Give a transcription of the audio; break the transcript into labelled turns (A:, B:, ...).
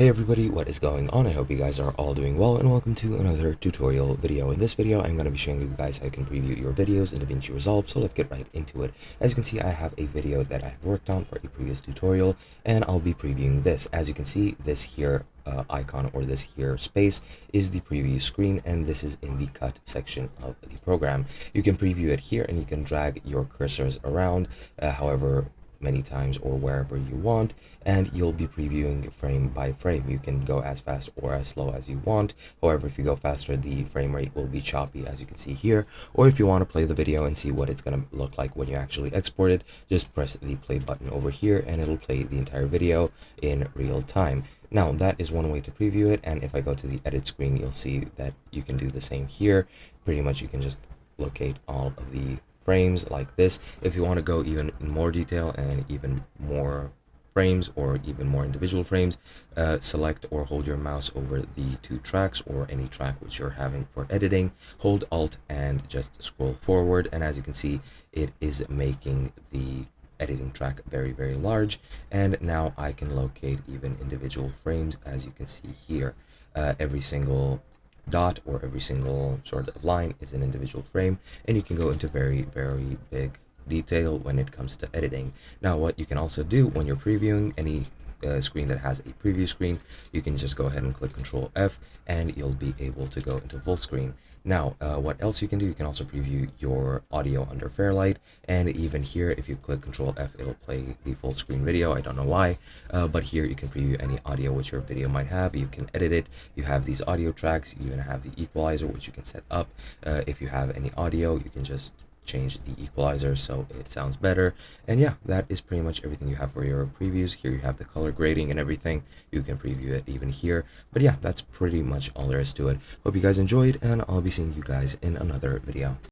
A: Hey everybody, what is going on? I hope you guys are all doing well and welcome to another tutorial video. In this video, I'm going to be showing you guys how you can preview your videos in Davinci Resolve, so let's get right into it. As you can see, I have a video that I have worked on for a previous tutorial and I'll be previewing this. As you can see, this here icon or this here space is the preview screen, and this is in the cut section of the program. You can preview it here and you can drag your cursors around however many times or wherever you want, and you'll be previewing frame by frame. You can go as fast or as slow as you want. However, if you go faster, the frame rate will be choppy, as you can see here. Or if you want to play the video and see what it's going to look like when you actually export it, just press the play button over here and it'll play the entire video in real time. Now, that is one way to preview it, and if I go to the edit screen, you'll see that you can do the same here. Pretty much you can just locate all of the frames like this. If you want to go even in more detail and even more frames or even more individual frames, select or hold your mouse over the two tracks or any track which you're having for editing, hold Alt and just scroll forward, and as you can see, it is making the editing track very large. And now I can locate even individual frames. As you can see here, every single dot or every single sort of line is an individual frame, and you can go into very big detail when it comes to editing. Now, what you can also do when you're previewing any screen that has a preview screen, you can just go ahead and click Control F and you'll be able to go into full screen. Now, what else you can do, you can also preview your audio under Fairlight, and even here, if you click Control F, it'll play the full screen video. I don't know why, but here you can preview any audio which your video might have. You can edit it. You have these audio tracks. You even have the equalizer, which you can set up. If you have any audio, you can just change the equalizer so it sounds better. And yeah, that is pretty much everything you have for your previews. Here you have the color grading and everything. You can preview it even here. But yeah, that's pretty much all there is to it. Hope you guys enjoyed, and I'll be seeing you guys in another video.